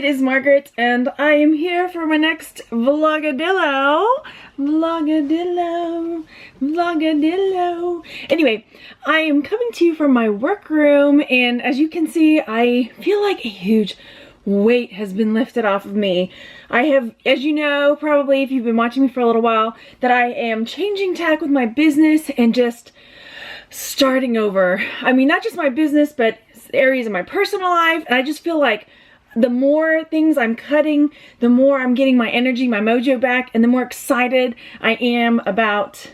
it is Margaret, and I am here for my next vlogadillo. Anyway, I am coming to you from my workroom, and as you can see, I feel like a huge weight has been lifted off of me. I have, as you know, probably if you've been watching me for a little while, that I am changing tack with my business and just starting over. I mean, not just my business, but areas of my personal life. And I just feel like the more things I'm cutting, the more I'm getting my energy, my mojo back, and the more excited I am about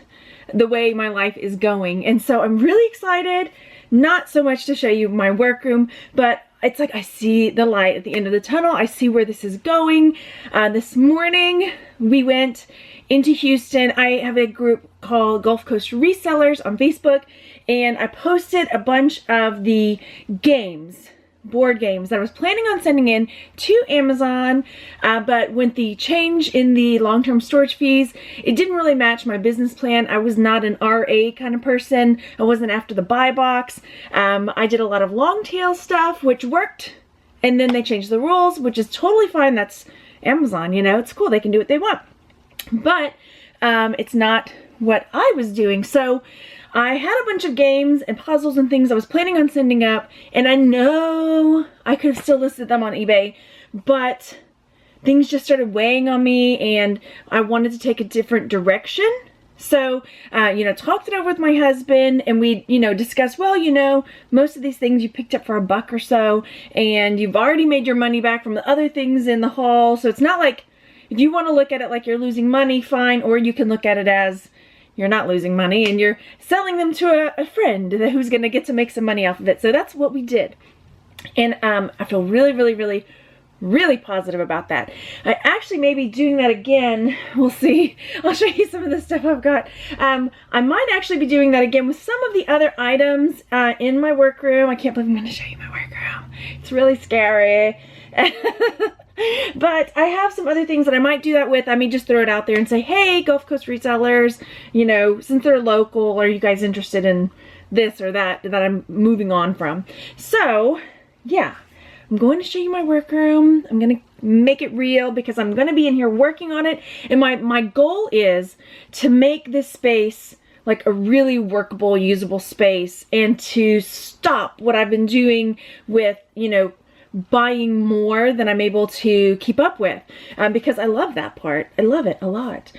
the way my life is going. And so I'm really excited, not so much to show you my workroom, but it's like I see the light at the end of the tunnel. I see where this is going. This morning we went into Houston. I have a group called Gulf Coast Resellers on Facebook, and I posted a bunch of the games, board games that I was planning on sending in to Amazon, but with the change in the long-term storage fees, it didn't really match my business plan. I was not an RA kind of person. I wasn't after the buy box. I did a lot of long tail stuff, which worked, and then they changed the rules, which is totally fine. That's Amazon, you know, it's cool. They can do what they want, but it's not what I was doing. So I had a bunch of games and puzzles and things I was planning on sending up, and I know I could have still listed them on eBay, but things just started weighing on me and I wanted to take a different direction. So, you know, talked it over with my husband, and we, you know, discussed, well, you know, most of these things you picked up for $1 or so, and you've already made your money back from the other things in the haul. So it's not like, if you want to look at it like you're losing money, fine, or you can look at it as you're not losing money and you're selling them to a friend who's going to get to make some money off of it. So that's what we did. And I feel really positive about that. I actually may be doing that again. We'll see. I'll show you some of the stuff I've got. I might actually be doing that again with some of the other items in my workroom. I can't believe I'm going to show you my workroom. It's really scary. But I have some other things that I might do that with. I may just throw it out there and say, hey, Gulf Coast resellers, you know, since they're local, are you guys interested in this or that I'm moving on from? So, yeah, I'm going to show you my workroom. I'm going to make it real because I'm going to be in here working on it. And my goal is to make this space like a really workable, usable space, and to stop what I've been doing with, you know, buying more than I'm able to keep up with, because I love that part. I love it a lot.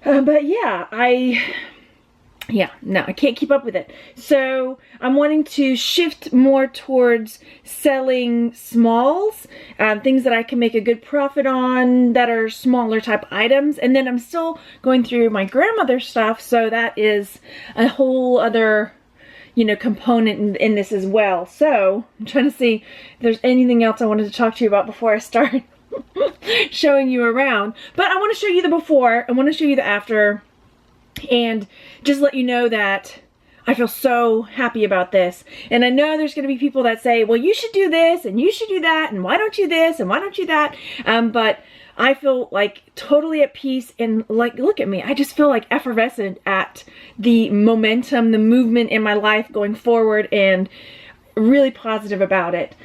But yeah, I can't keep up with it. So I'm wanting to shift more towards selling smalls, things that I can make a good profit on that are smaller type items. And then I'm still going through my grandmother's stuff, so that is a whole other, you know, component in this as well. So I'm trying to see if there's anything else I wanted to talk to you about before I start showing you around. But I want to show you the before, I want to show you the after, and just let you know that I feel so happy about this. And I know there's going to be people that say, well, you should do this and you should do that, and why don't you this and why don't you that? But I feel like totally at peace, and like, look at me. I just feel like effervescent at the momentum, the movement in my life going forward, and really positive about it.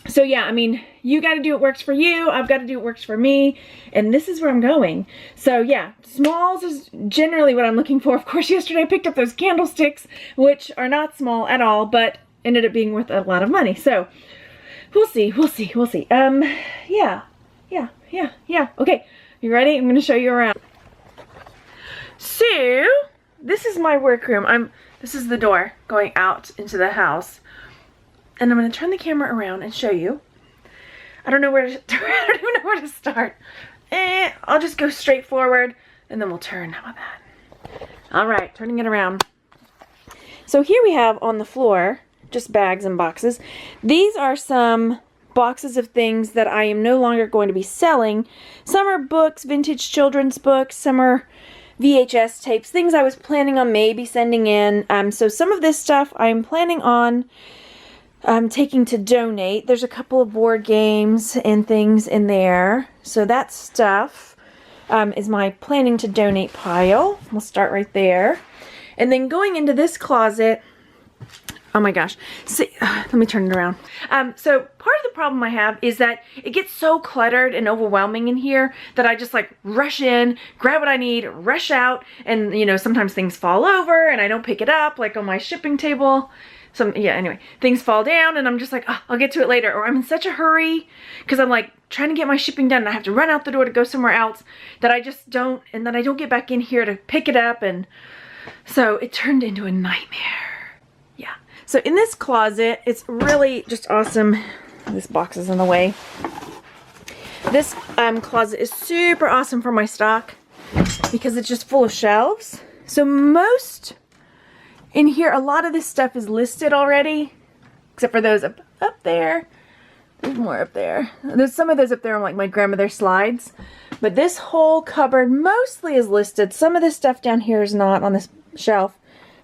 So yeah, I mean, you got to do what works for you. I've got to do what works for me. And this is where I'm going. So yeah, smalls is generally what I'm looking for. Of course, yesterday I picked up those candlesticks, which are not small at all, but ended up being worth a lot of money. So we'll see. Yeah. Okay, you ready? I'm going to show you around. So, this is my workroom. This is the door going out into the house. And I'm going to turn the camera around and show you. I don't know where to, I don't even know where to start. I'll just go straight forward and then we'll turn. How about that? All right, turning it around. So here we have on the floor, just bags and boxes. These are some boxes of things that I am no longer going to be selling. Some are books, vintage children's books. Some are VHS tapes, things I was planning on maybe sending in. So some of this stuff I'm planning on taking to donate. There's a couple of board games and things in there. So that stuff is my planning to donate pile. We'll start right there. And then going into this closet, Oh my gosh. See, let me turn it around. So part of the problem I have is that it gets so cluttered and overwhelming in here that I just like rush in, grab what I need, rush out, and you know, sometimes things fall over and I don't pick it up, like on my shipping table. Anyway, things fall down and I'm just like, oh, I'll get to it later. Or I'm in such a hurry because I'm like trying to get my shipping done and I have to run out the door to go somewhere else that I just don't, and then I don't get back in here to pick it up, and so it turned into a nightmare. Yeah. So in this closet, it's really just awesome. This box is in the way. This closet is super awesome for my stock because it's just full of shelves. So most in here, a lot of this stuff is listed already, except for those up there. There's more up there. There's some of those up there on like my grandmother's slides. But this whole cupboard mostly is listed. Some of this stuff down here is not on this shelf,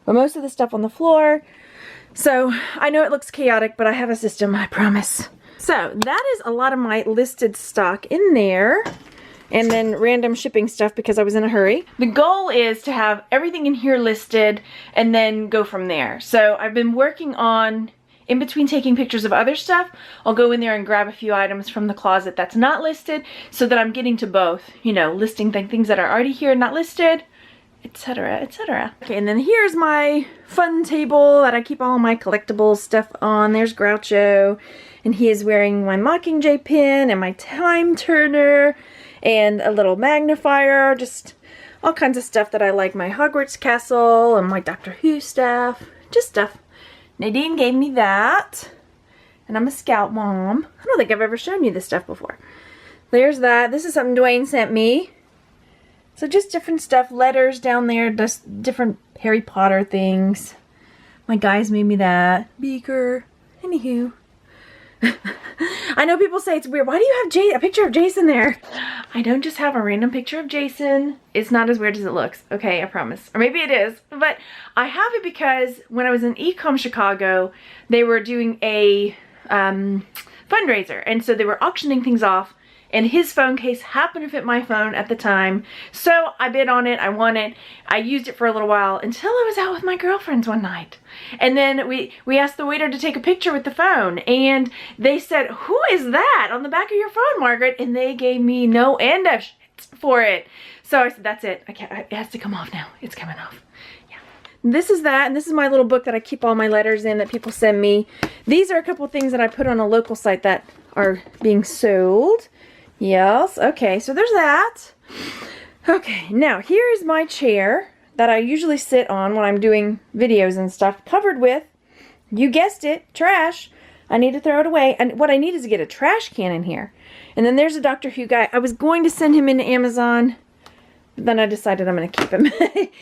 but most of the stuff on the floor. So I know it looks chaotic, but I have a system, I promise. So that is a lot of my listed stock in there, and then random shipping stuff because I was in a hurry. The goal is to have everything in here listed and then go from there. So I've been working on, in between taking pictures of other stuff, I'll go in there and grab a few items from the closet that's not listed so that I'm getting to both, you know, listing things that are already here and not listed, etc., etc. Okay, and then here's my fun table that I keep all my collectible stuff on. There's Groucho, and he is wearing my Mockingjay pin and my time turner and a little magnifier, just all kinds of stuff that I like. My Hogwarts castle and my Doctor Who stuff, just stuff. Nadine gave me that, and I'm a Scout mom. I don't think I've ever shown you this stuff before. There's that. This is something Dwayne sent me. So just different stuff, letters down there, just different Harry Potter things. My guys made me that. Beaker. Anywho. I know people say it's weird. Why do you have a picture of Jason there? I don't just have a random picture of Jason. It's not as weird as it looks. Okay, I promise. Or maybe it is. But I have it because when I was in Ecom Chicago, they were doing a fundraiser. And so they were auctioning things off. And his phone case happened to fit my phone at the time. So I bid on it, I won it. I used it for a little while until I was out with my girlfriends one night. And then we asked the waiter to take a picture with the phone. And they said, "Who is that on the back of your phone, Margaret?" And they gave me no end of shit for it. So I said, that's it. It has to come off now. It's coming off. Yeah. This is that, and this is my little book that I keep all my letters in that people send me. These are a couple of things that I put on a local site that are being sold. Yes, okay, so there's that. Okay, now here is my chair that I usually sit on when I'm doing videos and stuff, covered with, you guessed it, trash. I need to throw it away, and what I need is to get a trash can in here. And then there's a Doctor Who guy. I was going to send him into Amazon, but then I decided I'm going to keep him.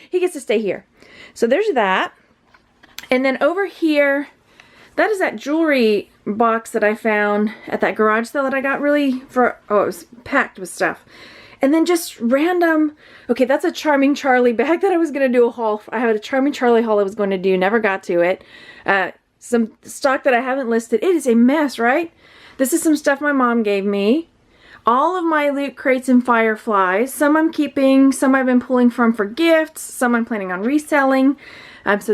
He gets to stay here. So there's that. And then over here, that is that jewelry box that I found at that garage sale that I got it was packed with stuff. And then just random, okay, that's a Charming Charlie bag that I was going to do a haul. I had a Charming Charlie haul I was going to do, never got to it. Some stock that I haven't listed. It is a mess, right? This is some stuff my mom gave me. All of my loot crates and fireflies. Some I'm keeping, some I've been pulling from for gifts, some I'm planning on reselling. So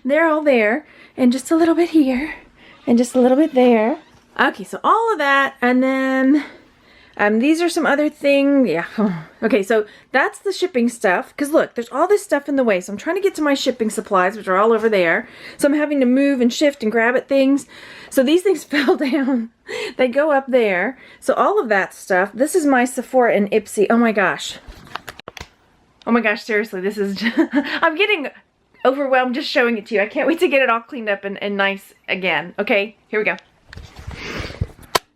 they're all there. And just a little bit here. And just a little bit there. Okay, so all of that. And then these are some other things. Yeah. Okay, so that's the shipping stuff. Because look, there's all this stuff in the way. So I'm trying to get to my shipping supplies, which are all over there. So I'm having to move and shift and grab at things. So these things fell down. They go up there. So all of that stuff. This is my Sephora and Ipsy. Oh my gosh. Oh my gosh, seriously, this is just, I'm getting overwhelmed just showing it to you. I can't wait to get it all cleaned up and nice again. Okay, here we go.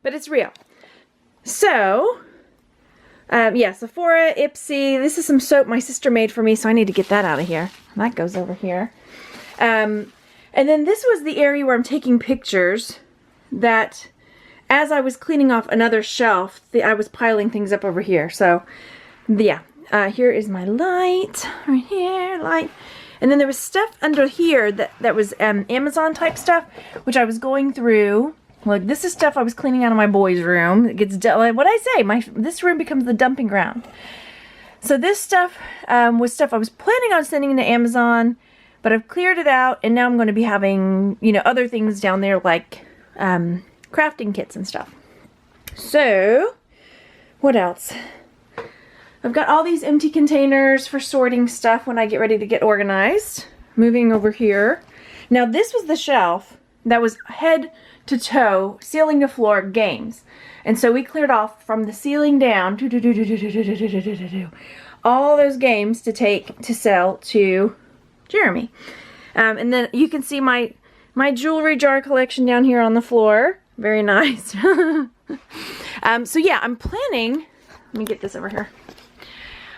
But it's real. So, yeah, Sephora, Ipsy. This is some soap my sister made for me, so I need to get that out of here. That goes over here. And then this was the area where I'm taking pictures that, as I was cleaning off another shelf, I was piling things up over here. So, yeah. Here is my light. Right here, light. And then there was stuff under here that was Amazon type stuff, which I was going through. Look, this is stuff I was cleaning out of my boys' room. It gets what I say, this room becomes the dumping ground. So this stuff was stuff I was planning on sending to Amazon, But I've cleared it out, and now I'm going to be having, you know, other things down there like crafting kits and stuff. So, what else? I've got all these empty containers for sorting stuff when I get ready to get organized. Moving over here. Now this was the shelf that was head to toe, ceiling to floor, games. And so we cleared off from the ceiling down all those games to take to sell to Jeremy. And then you can see my jewelry jar collection down here on the floor. Very nice. So yeah, I'm planning, let me get this over here.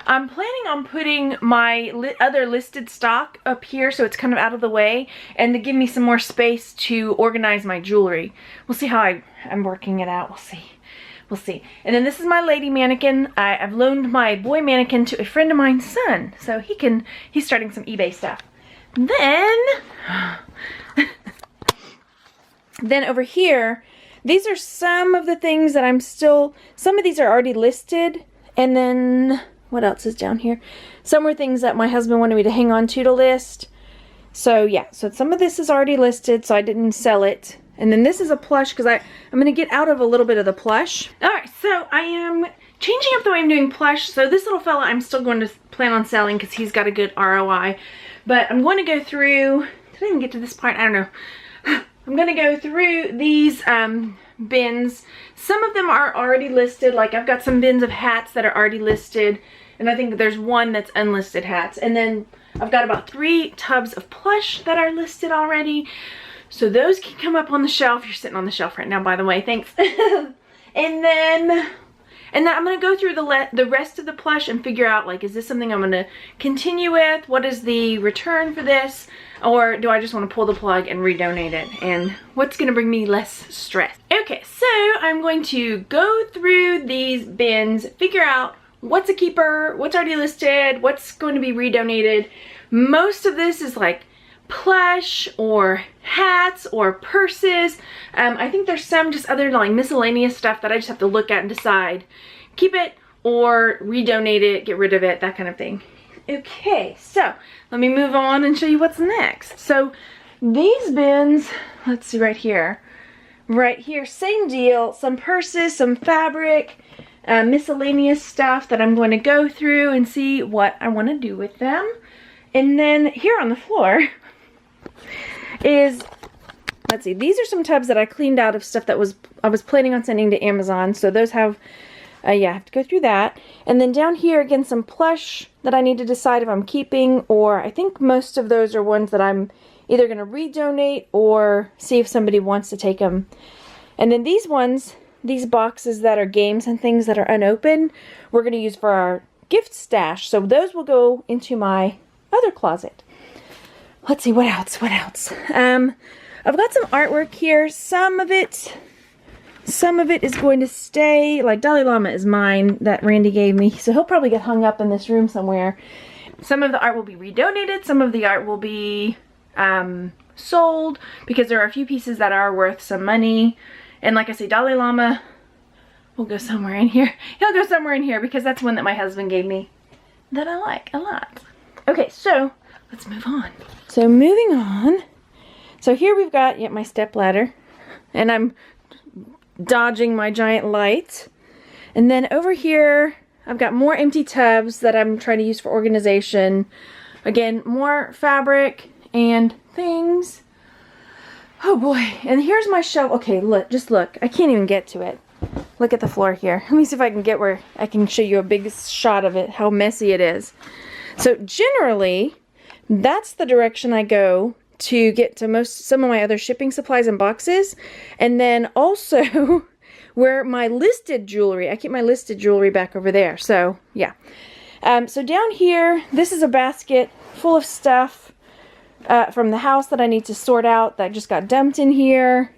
I'm planning on putting my other listed stock up here so it's kind of out of the way, and to give me some more space to organize my jewelry. We'll see how I'm working it out. We'll see. We'll see. And then this is my lady mannequin. I've loaned my boy mannequin to a friend of mine's son, so he's starting some eBay stuff. Then over here, these are some of the things that some of these are already listed, and then what else is down here? Some were things that my husband wanted me to hang on to list. So yeah, so some of this is already listed, so I didn't sell it. And then this is a plush because I'm going to get out of a little bit of the plush. Alright, so I am changing up the way I'm doing plush. So this little fella I'm still going to plan on selling because he's got a good ROI. But I'm going to go through, did I even get to this part? I don't know. I'm going to go through these bins. Some of them are already listed. Like I've got some bins of hats that are already listed. And I think there's one that's unlisted hats. And then I've got about 3 tubs of plush that are listed already. So those can come up on the shelf. You're sitting on the shelf right now, by the way. Thanks. and then I'm going to go through the rest of the plush and figure out, like, is this something I'm going to continue with? What is the return for this? Or do I just want to pull the plug and redonate it? And what's going to bring me less stress? Okay, so I'm going to go through these bins, figure out what's a keeper, what's already listed, what's going to be redonated. Most of this is like plush or hats or purses. I think there's some just other like miscellaneous stuff that I just have to look at and decide keep it or redonate it, get rid of it, that kind of thing. Okay, so let me move on and show you what's next. So these bins, let's see right here, same deal, some purses, some fabric, miscellaneous stuff that I'm going to go through and see what I want to do with them. And then here on the floor is, let's see, these are some tubs that I cleaned out of stuff that I was planning on sending to Amazon. So those have, yeah, I have to go through that. And then down here, again, some plush that I need to decide if I'm keeping, or I think most of those are ones that I'm either going to redonate or see if somebody wants to take them. And then these ones, these boxes that are games and things that are unopened, we're going to use for our gift stash. So those will go into my other closet. Let's see, what else? I've got some artwork here. Some of it is going to stay. Like Dalai Lama is mine that Randy gave me, so he'll probably get hung up in this room somewhere. Some of the art will be redonated. Some of the art will be sold because there are a few pieces that are worth some money. And like I say, Dalai Lama will go somewhere in here. He'll go somewhere in here because that's one that my husband gave me that I like a lot. Okay, so let's move on. So moving on. So here we've got my step ladder, and I'm dodging my giant light. And then over here, I've got more empty tubs that I'm trying to use for organization. Again, more fabric and things. Oh boy, and here's my shelf. Okay, look, just look. I can't even get to it. Look at the floor here. Let me see if I can get where I can show you a big shot of it, how messy it is. So generally, that's the direction I go to get to some of my other shipping supplies and boxes. And then also where my listed jewelry, I keep my listed jewelry back over there. So yeah. So down here, this is a basket full of stuff from the house that I need to sort out that just got dumped in here.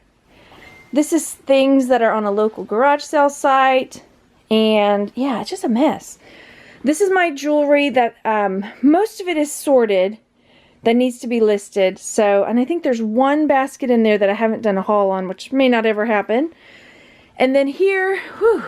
This is things that are on a local garage sale site. And yeah, it's just a mess. This is my jewelry that most of it is sorted that needs to be listed. So, and I think there's one basket in there that I haven't done a haul on, which may not ever happen. And then here, whew,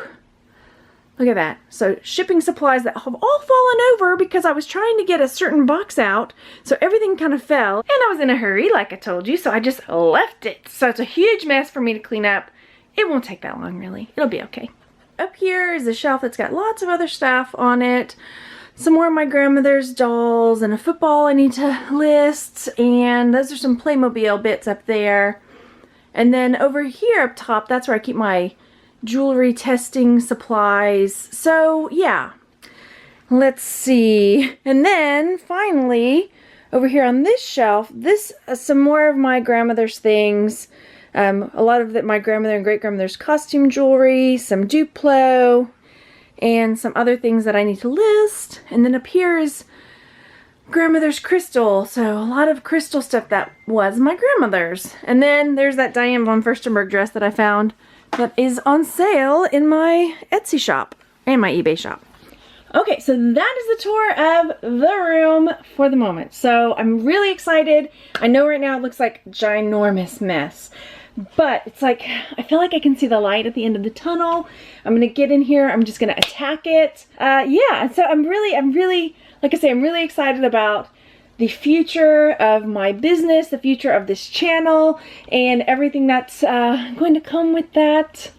Look at that. So shipping supplies that have all fallen over because I was trying to get a certain box out. So everything kind of fell. And I was in a hurry, like I told you, so I just left it. So it's a huge mess for me to clean up. It won't take that long, really. It'll be okay. Up here is a shelf that's got lots of other stuff on it. Some more of my grandmother's dolls and a football I need to list. And those are some Playmobil bits up there. And then over here up top, that's where I keep my jewelry testing supplies. So yeah, let's see. And then finally over here on this shelf, this some more of my grandmother's things. A lot of my grandmother and great grandmother's costume jewelry, some Duplo, and some other things that I need to list. And then up here is grandmother's crystal. So a lot of crystal stuff that was my grandmother's. And then there's that Diane von Furstenberg dress that I found that is on sale in my Etsy shop and my eBay shop. Okay, so that is the tour of the room for the moment. So I'm really excited. I know right now it looks like a ginormous mess, but it's like, I feel like I can see the light at the end of the tunnel. I'm gonna get in here, I'm just gonna attack it. Yeah, so I'm really, like I say, I'm really excited about the future of my business, the future of this channel, and everything that's going to come with that.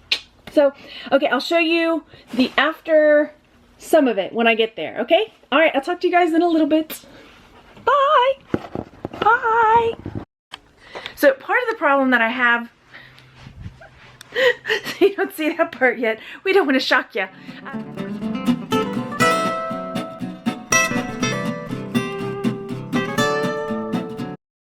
So, okay, I'll show you the after some of it when I get there, okay? All right, I'll talk to you guys in a little bit. Bye! Bye! So, part of the problem that I have, you don't see that part yet. We don't want to shock you.